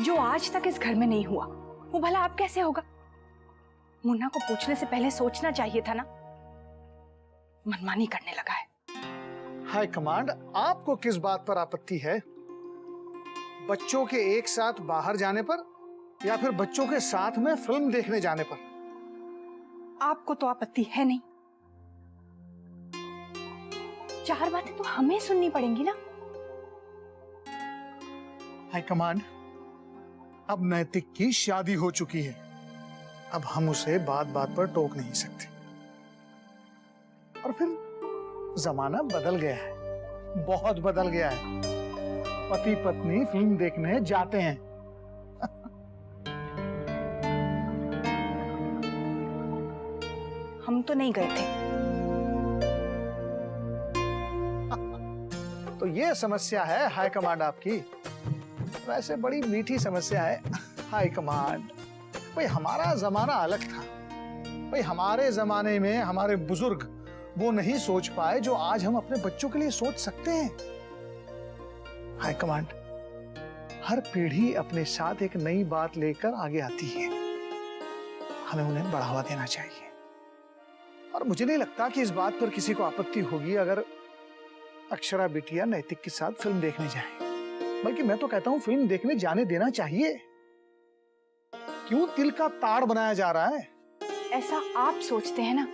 जो आज तक इस घर में नहीं हुआ वो भला आप कैसे होगा? मुन्ना को पूछने से पहले सोचना चाहिए था ना। मनमानी करने लगा है। हाई कमांड, आपको किस बात पर आपत्ति है? बच्चों के एक साथ बाहर जाने पर या फिर बच्चों के साथ में फिल्म देखने जाने पर? आपको तो आपत्ति है नहीं। 4 बातें तो हमें सुननी पड़ेंगी ना। हाई कमांड, अब नैतिक की शादी हो चुकी है। अब हम उसे बात बात पर टोक नहीं सकते। और फिर जमाना बदल गया है, बहुत बदल गया है। पति पत्नी फिल्म देखने जाते हैं। हम तो नहीं गए थे। तो ये समस्या है हाई कमांड आपकी। वैसे बड़ी मीठी समस्या है हाई कमांड। भाई हमारा जमाना अलग था। भाई हमारे जमाने में हमारे बुजुर्ग वो नहीं सोच पाए जो आज हम अपने बच्चों के लिए सोच सकते हैं। हाई कमांड, हर पीढ़ी अपने साथ एक नई बात लेकर आगे आती है। हमें उन्हें बढ़ावा देना चाहिए। और मुझे नहीं लगता कि इस बात पर किसी को आपत्ति होगी अगर अक्षरा बिटिया नैतिक के साथ फिल्म देखने जाए। बल्कि मैं तो कहता हूं फिल्म देखने जाने देना चाहिए। क्यों तिल का ताड़ बनाया जा रहा है? ऐसा आप सोचते हैं ना।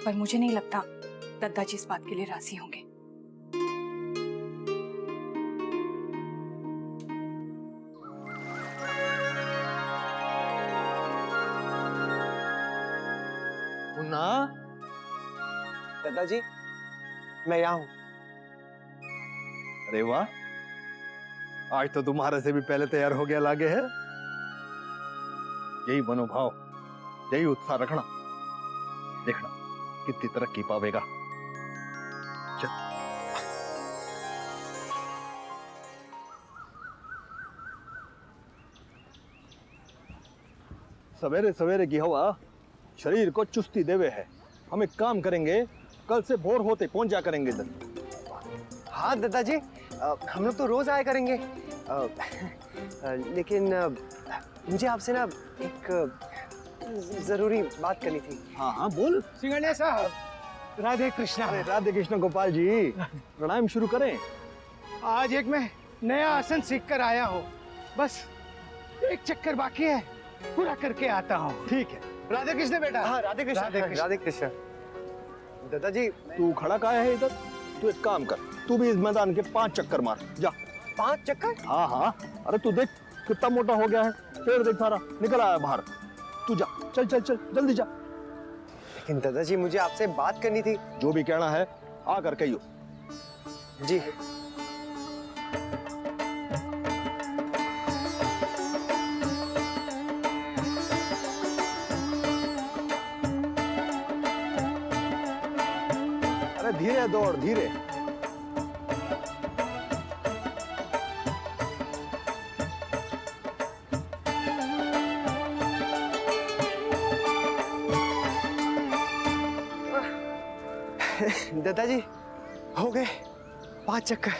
पर मुझे नहीं लगता दादाजी इस बात के लिए राजी होंगे। मुन्ना, दादाजी मैं यहाँ हूँ। अरे वाह, आज तो तुम्हारे से भी पहले तैयार हो गया लागे है। यही मनोभाव, यही उत्साह रखना, देखना कितनी तरक्की पावेगा। चल। सवेरे सवेरे की हवा शरीर को चुस्ती देवे है। हम एक काम करेंगे, कल से भोर होते पहुंच जा करेंगे इधर। हाँ दादाजी, हम लोग तो रोज आया करेंगे। लेकिन मुझे आपसे ना एक जरूरी बात करनी थी। हाँ हाँ बोल। सिंघानिया साहब, राधे कृष्णा। अरे राधे कृष्ण गोपाल जी, प्रणाम शुरू करें। आज एक मैं नया आसन सीख कर आया हूँ। बस एक चक्कर बाकी है, पूरा करके आता हूँ। ठीक है। राधे कृष्ण बेटा। हाँ राधे कृष्ण, राधे कृष्ण। दादाजी तू खड़ा काहे है इधर? तू एक काम कर, तू भी इस मैदान के 5 चक्कर मार जा। 5 चक्कर? हाँ हाँ, अरे तू देख कितना मोटा हो गया है, पेड़ देख सारा निकल आया बाहर। तू जा, चल चल चल जल्दी जा। लेकिन दादाजी मुझे आपसे बात करनी थी। जो भी कहना है आकर कहियो। जी। अरे धीरे दौड़, धीरे। दादाजी हो गए 5 चक्कर।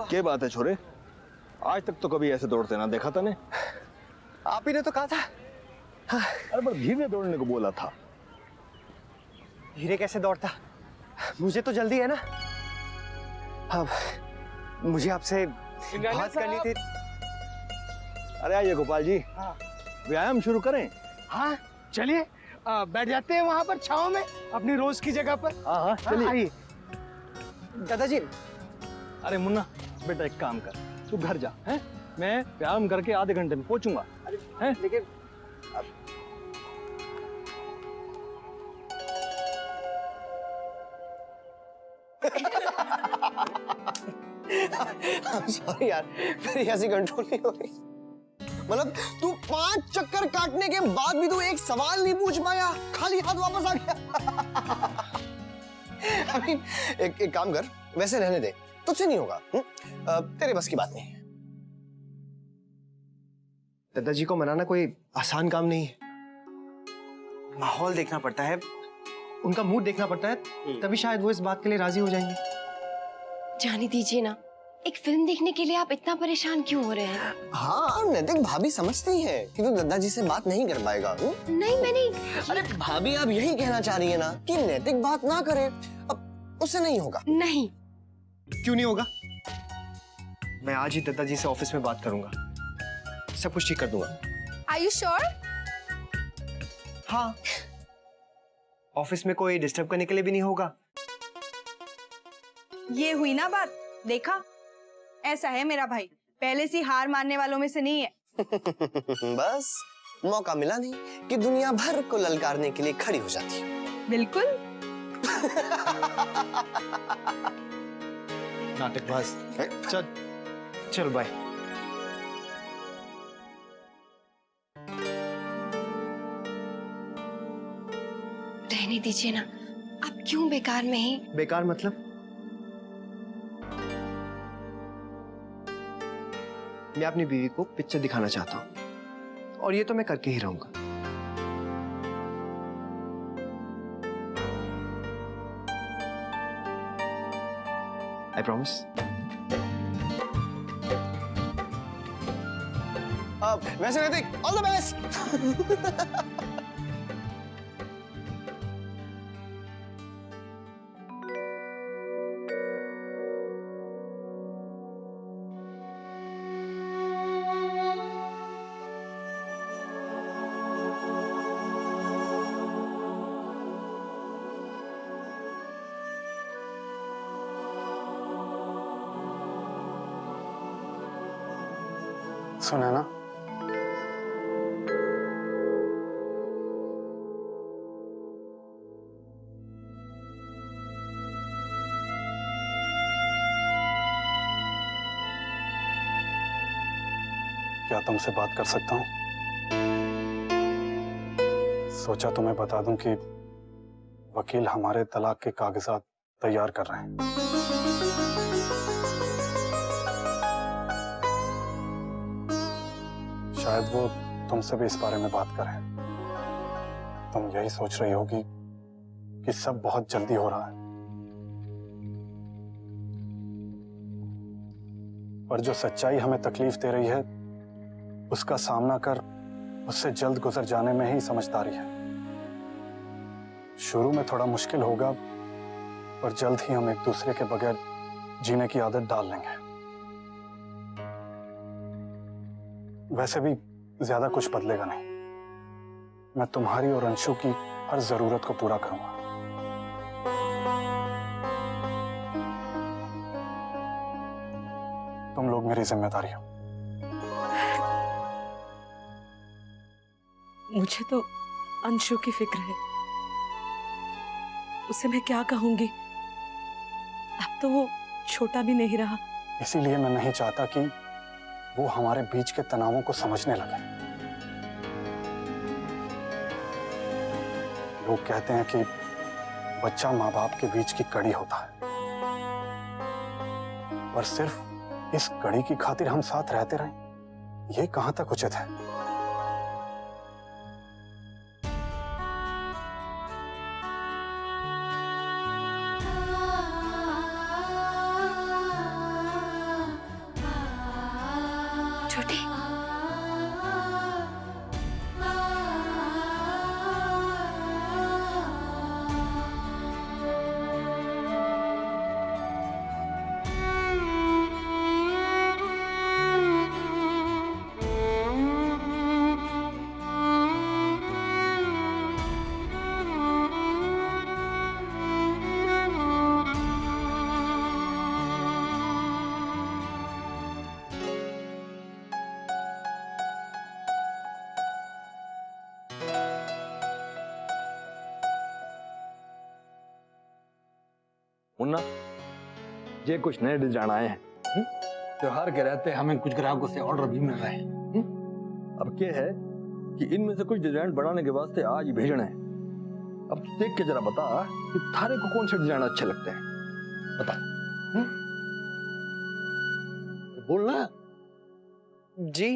क्या बात है छोरे, आज तक तो कभी ऐसे दौड़ते ना देखा तने। आप ही ने तो कहा था। हाँ। अरे पर धीरे दौड़ने को बोला था। धीरे कैसे दौड़ता, मुझे तो जल्दी है ना। अब मुझे आपसे बात करनी थी। अरे आइए गोपाल जी, व्यायाम शुरू करें। हाँ चलिए, बैठ जाते हैं वहां पर छांव में, अपनी रोज की जगह पर। हाँ हाँ चलिए। आइए। दादाजी। अरे मुन्ना बेटा एक काम कर, तू घर जा, हैं? मैं व्यायाम करके आधे घंटे में पहुंचूंगा। हैं? लेकिन सॉरी यार, मेरी ऐसी कंट्रोल नहीं हो रही। मतलब तू 5 चक्कर काटने के बाद भी तू एक सवाल नहीं पूछ पाया, खाली हाथ वापस आ गया। I mean, एक काम कर, वैसे रहने दे, तुझसे नहीं होगा। तेरे बस की बात नहीं। दादाजी को मनाना कोई आसान काम नहीं है। माहौल देखना पड़ता है, उनका मूड देखना पड़ता है, तभी शायद वो इस बात के लिए राजी हो जाएंगे। जाने दीजिए ना, एक फिल्म देखने के लिए आप इतना परेशान क्यों हो रहे हैं? हाँ, नैतिक भाभी समझती है कि तू दादाजी से बात नहीं कर पाएगा। नहीं, मैंने अरे भाभी, आप यही कहना चाह रही है ना कि नैतिक बात ना करे, अब उससे नहीं होगा। नहीं। क्यों नहीं होगा? मैं आज ही दादाजी से ऑफिस में बात करूंगा, सब कुछ ठीक कर दूंगा। Are you sure? हाँ, ऑफिस में कोई डिस्टर्ब करने के लिए भी नहीं होगा। ये हुई ना बात, देखा? ऐसा है मेरा भाई, पहले से हार मानने वालों में से नहीं है। बस मौका मिला नहीं कि दुनिया भर को ललकारने के लिए खड़ी हो जाती है। बिल्कुल। नाटकबाज। चल चल बाय। रहने दीजिए ना, आप क्यों बेकार में ही। बेकार मतलब? मैं अपनी बीवी को पिक्चर दिखाना चाहता हूं और ये तो मैं करके ही रहूंगा। I promise. वैसे नैतिक, ऑल द बेस्ट। सुना ना, क्या तुमसे बात कर सकता हूं? सोचा तुम्हें बता दूं कि वकील हमारे तलाक के कागजात तैयार कर रहे हैं। शायद वो तुमसे भी इस बारे में बात करें। तुम यही सोच रही होगी कि सब बहुत जल्दी हो रहा है, पर जो सच्चाई हमें तकलीफ दे रही है उसका सामना कर उससे जल्द गुजर जाने में ही समझदारी है। शुरू में थोड़ा मुश्किल होगा, पर जल्द ही हम एक दूसरे के बगैर जीने की आदत डाल लेंगे। वैसे भी ज्यादा कुछ बदलेगा नहीं। मैं तुम्हारी और अंशु की हर जरूरत को पूरा करूंगा। तुम लोग मेरी जिम्मेदारी हो। मुझे तो अंशु की फिक्र है, उसे मैं क्या कहूंगी। अब तो वो छोटा भी नहीं रहा। इसीलिए मैं नहीं चाहता कि वो हमारे बीच के तनावों को समझने लगे। लोग कहते हैं कि बच्चा माँ बाप के बीच की कड़ी होता है, पर सिर्फ इस कड़ी की खातिर हम साथ रहते रहें, ये कहां तक उचित है? छोटे, मुन्ना, ये कुछ नए डिजाइन आए हैं। त्योहार के रहते हमें कुछ ग्राहकों से ऑर्डर भी मिल रहे हैं। अब क्या है कि इनमें से कुछ डिजाइन बनाने के वास्ते आज ही भेजने हैं। अब तू देख के जरा बता कि थारे को कौन से डिजाइन अच्छे लगते हैं, बता। बोलना जी।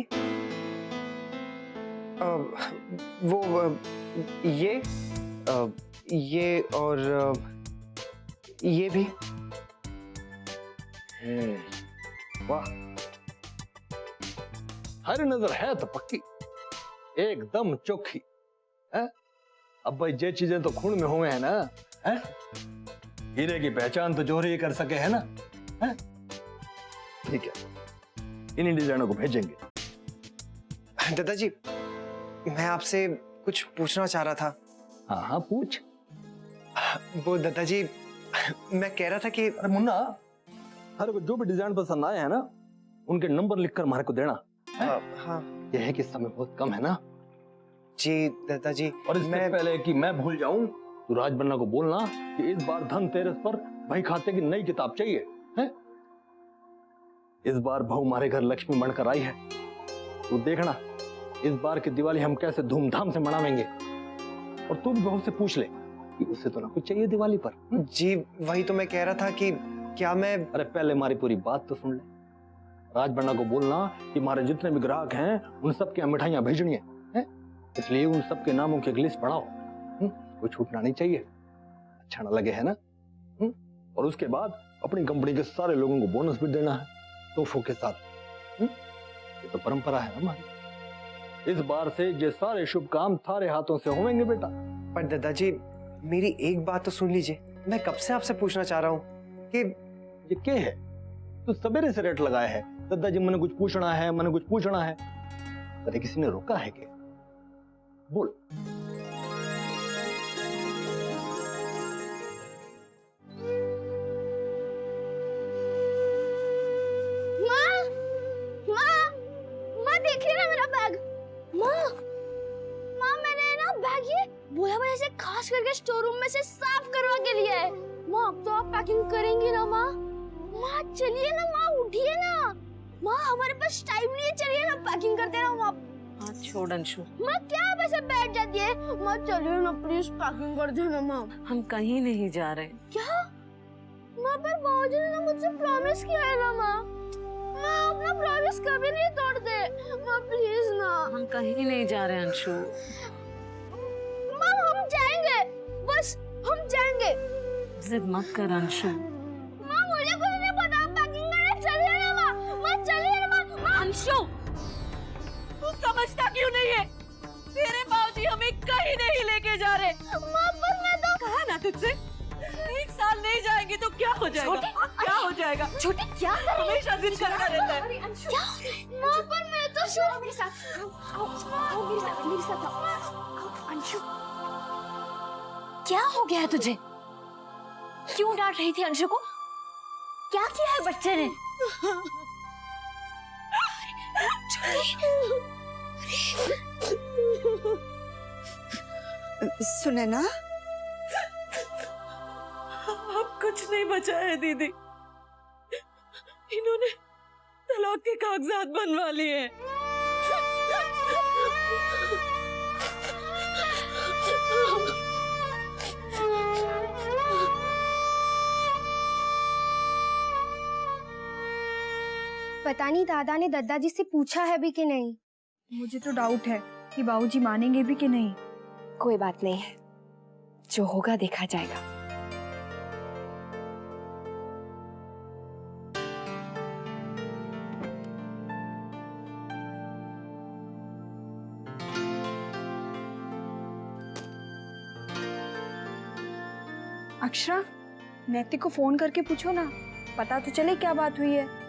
वो ये और ये भी। वाह, हर नजर है तो पक्की, एकदम चोखी है। अब भाई ये चीजें तो खून में हुए हैं ना, है? हीरे की पहचान तो जोहरी कर सके है ना, है? ठीक है, इन्हीं डिजाइनों को भेजेंगे। दादाजी, मैं आपसे कुछ पूछना चाह रहा था। हाँ हाँ पूछ। वो दादाजी, मैं कह रहा था कि अरे मुन्ना, हर को जो भी डिजाइन पसंद आए हैं ना, उनके नंबर लिखकर हमारे को देना। हाँ यह है कि समय बहुत कम है ना जी दादाजी। और इससे पहले कि मैं भूल जाऊं, तो राजबन्ना को बोलना कि इस बार धनतेरस पर भाई खाते की नई किताब चाहिए है। इस बार बहू हमारे घर लक्ष्मी बनकर आई है, तो देखना इस बार की दिवाली हम कैसे धूमधाम से मनावेंगे। और तू भी बहू से पूछ ले कि उसे तो ना कुछ चाहिए दिवाली पर। जी वही तो मैं कह रहा था कि क्या मैं। अरे पहले हमारी पूरी बात तो सुन ले। राजबन्ना को बोलना कि हमारे जितने भी ग्राहक हैं उन सब की मिठाइयां भेजनी है, इसलिए उन सब के नामों की एक लिस्ट बनाओ। कोई छूटना नहीं चाहिए, अच्छा ना लगे है ना। और उसके बाद अपनी कंपनी के सारे लोगों को बोनस भी देना है तोहफों के साथ। ये तो परंपरा है हमारी। इस बार से ये सारे शुभ काम थारे हाथों से होंगे बेटा। पर दादाजी मेरी एक बात तो सुन लीजिए, मैं कब से आपसे पूछना चाह रहा हूँ कि ये क्या है, तू सवेरे से रेट लगाया है दादाजी, मैंने कुछ पूछना है, मैंने कुछ पूछना है। अरे किसी ने रोका है क्या? बोल। माँ देखिए ना मेरा बैग। माँ मैंने ना बैग ये भोला भैया से खास करके स्टोर रूम में से साफ करवा के लिया है। माँ अब तो आप पैकिंग करेंगी ना माँ? माँ चलिए ना माँ, उठिए ना माँ, हमारे पास टाइम नहीं है, चलिए ना पैकिंग करते रहो माँ। हाँ छोड़ अंशु, माँ क्या आप ऐसे बैठ जाती है? माँ चलिए ना प्लीज, पैकिंग कर देना माँ। हम कहीं नहीं जा रहे। क्या माँ? पर बाबूजी ने ना मुझसे प्रॉमिस किया है ना माँ। माँ अपना प्रॉमिस कभी नहीं तोड़ते माँ, प्लीज ना। हम कहीं नहीं जा रहे अंशु। माँ हम जाएंगे, बस हम जाएंगे। जिद मत कर अंशु। माँ मुझे कुछ नहीं पता, पैकिंग करने चलिए ना माँ। माँ चलिए ना माँ। अंशु तू समझता क्यों नहीं है? तेरे बाबूजी हमें कहीं नहीं लेके जा रहे। माँ पर मैं तो कहा ना तुझसे, एक साल नहीं जाएंगे तो क्या हो जाएगा? क्या हो जाएगा? छोटे क्या कर रही है? हमेशा जिद करता रहता है। क्या हो रहा है? माँ पर मैं तो शुरू मेरे साथ आओ मेरे साथ आओ। अंशु क्या हो गया है तुझे? क्यों डांट रही थी अंशु को? क्या किया है बच्चे ने? सुने ना, अब कुछ नहीं बचा है दीदी, इन्होंने तलाक के कागजात बनवा लिए हैं। पता नहीं दादा ने दादाजी से पूछा है भी कि नहीं। मुझे तो डाउट है कि बाबूजी मानेंगे भी कि नहीं। कोई बात नहीं है, जो होगा देखा जाएगा। अक्षरा, नैतिक को फोन करके पूछो ना, पता तो चले क्या बात हुई है।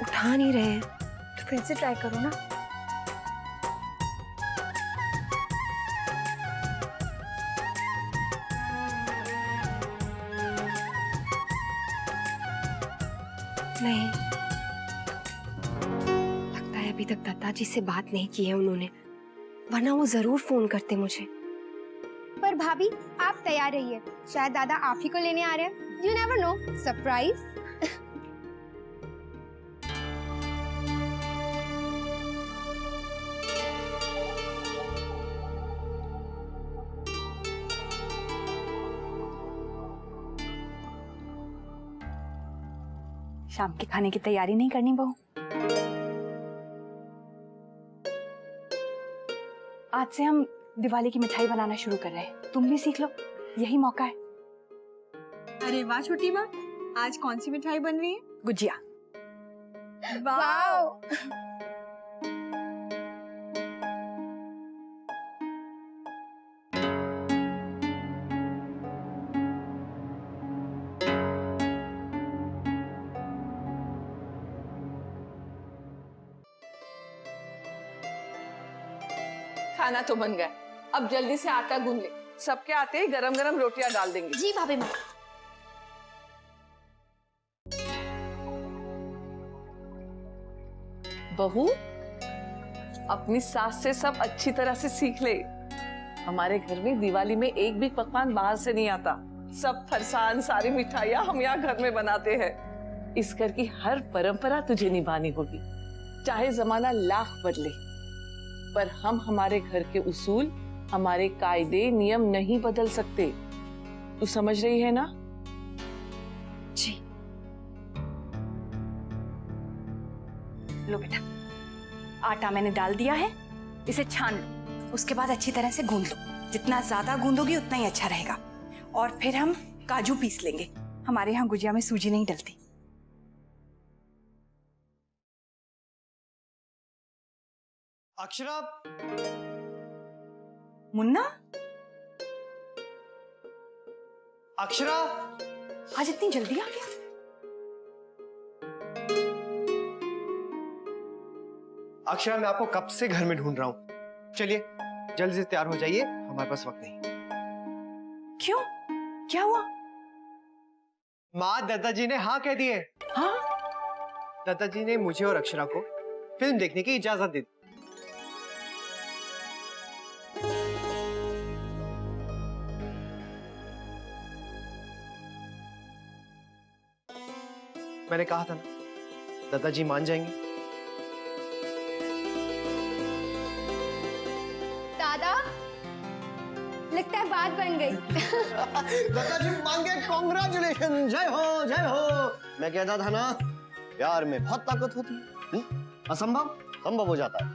उठा नहीं रहे हैं। तो फिर से ट्राई करो ना। अभी तक दत्ता जी से बात नहीं की है उन्होंने, वरना वो जरूर फोन करते मुझे। पर भाभी आप तैयार रहिए, शायद दादा आप ही को लेने आ रहे हैं। You never know, surprise. शाम के खाने की तैयारी नहीं करनी बहू? आज से हम दिवाली की मिठाई बनाना शुरू कर रहे हैं, तुम भी सीख लो, यही मौका है। अरे वाह छोटी माँ, आज कौन सी मिठाई बन रही है? गुजिया। वाओ। खाना तो बन गया, अब जल्दी से आटा गूंद ले, सबके आते ही गरम गरम रोटियां डाल देंगे। जी भाभी माँ। बहू, अपनी सास से सब अच्छी तरह से सीख ले। हमारे घर में दिवाली में एक भी पकवान बाहर से नहीं आता, सब फरसान सारी मिठाइयाँ हम यहाँ घर में बनाते हैं। इस घर की हर परंपरा तुझे निभानी होगी, चाहे जमाना लाख बदले, पर हम हमारे घर के उसूल, हमारे कायदे नियम नहीं बदल सकते। तू समझ रही है ना? जी। लो बेटा, आटा मैंने डाल दिया है, इसे छान लो, उसके बाद अच्छी तरह से गूंद लो। जितना ज्यादा गूंदोगी उतना ही अच्छा रहेगा। और फिर हम काजू पीस लेंगे, हमारे यहाँ गुजिया में सूजी नहीं डलती। अक्षरा। मुन्ना, अक्षरा, आज इतनी जल्दी आ गया? अक्षरा, मैं आपको कब से घर में ढूंढ रहा हूँ। चलिए जल्दी से तैयार हो जाइए, हमारे पास वक्त नहीं। क्यों, क्या हुआ? माँ, दादाजी ने हाँ कह दिए। हाँ? दादाजी ने मुझे और अक्षरा को फिल्म देखने की इजाजत दे दी। मैंने कहा था ना, दादाजी मान जाएंगे। दादा, लगता है बात बन गई। दादाजी मान गए, कांग्रेचुलेशन, जय हो जय हो। मैं कहता था ना, प्यार में बहुत ताकत होती है, असंभव संभव हो जाता है।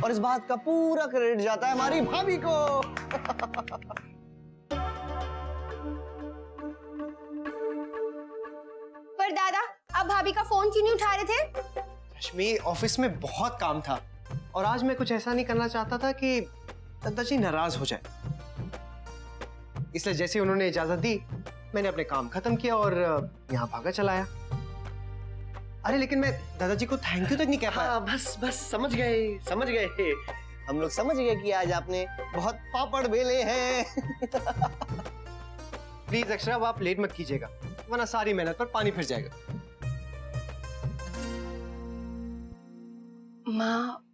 और इस बात का पूरा क्रेडिट जाता है हमारी भाभी को। पर दादा, आप भाभी का फोन क्यों नहीं उठा रहे थे? रश्मि, ऑफिस में बहुत काम था और आज मैं कुछ ऐसा नहीं करना चाहता था कि दादाजी नाराज हो जाए। इसलिए जैसे उन्होंने इजाजत दी, मैंने अपने काम खत्म किया और यहाँ भागा चला आया। अरे लेकिन मैं दादाजी को थैंक यू तक नहीं कह पाया। हाँ, बस समझ गए। हम लोग समझ गए कि आज आपने बहुत पापड़ बेले हैं। प्लीज अक्षरा, अब आप लेट मत कीजिएगा, वरना सारी मेहनत पर पानी फिर जाएगा। माँ,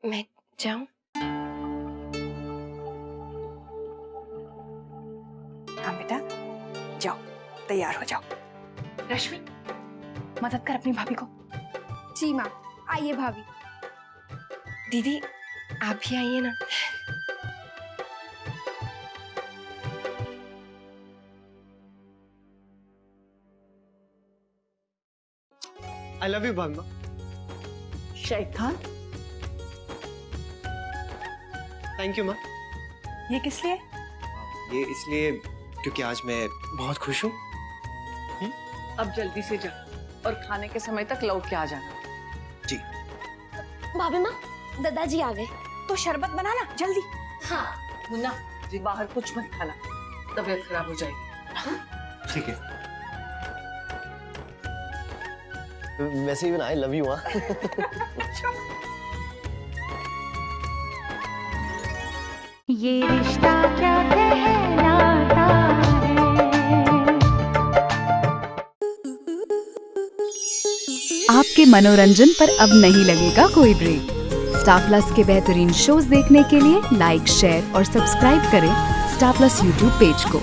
मैं जाऊं? हाँ बेटा, जाओ, तैयार हो जाओ। रश्मि, मदद कर अपनी भाभी को। जी माँ, आइए भाभी। दीदी, आप भी आइए ना। आई लव यू भाभी। शैतान, थैंक यू माँ। ये किस लिए? ये इसलिए क्योंकि आज मैं बहुत खुश हूँ। अब जल्दी से जा और खाने के समय तक लौट के आ जाना। जी। भाभी माँ, दादाजी आ गए। तो शरबत बनाना जल्दी। हाँ। मुन्ना, बाहर कुछ मत खाना, तबीयत खराब हो जाएगी। ठीक है। वैसे भी आई लव यू। ये रिश्ता क्या कहलाता है। आपके मनोरंजन पर अब नहीं लगेगा कोई ब्रेक। स्टार प्लस के बेहतरीन शोज देखने के लिए लाइक, शेयर और सब्सक्राइब करें स्टार प्लस यूट्यूब पेज को।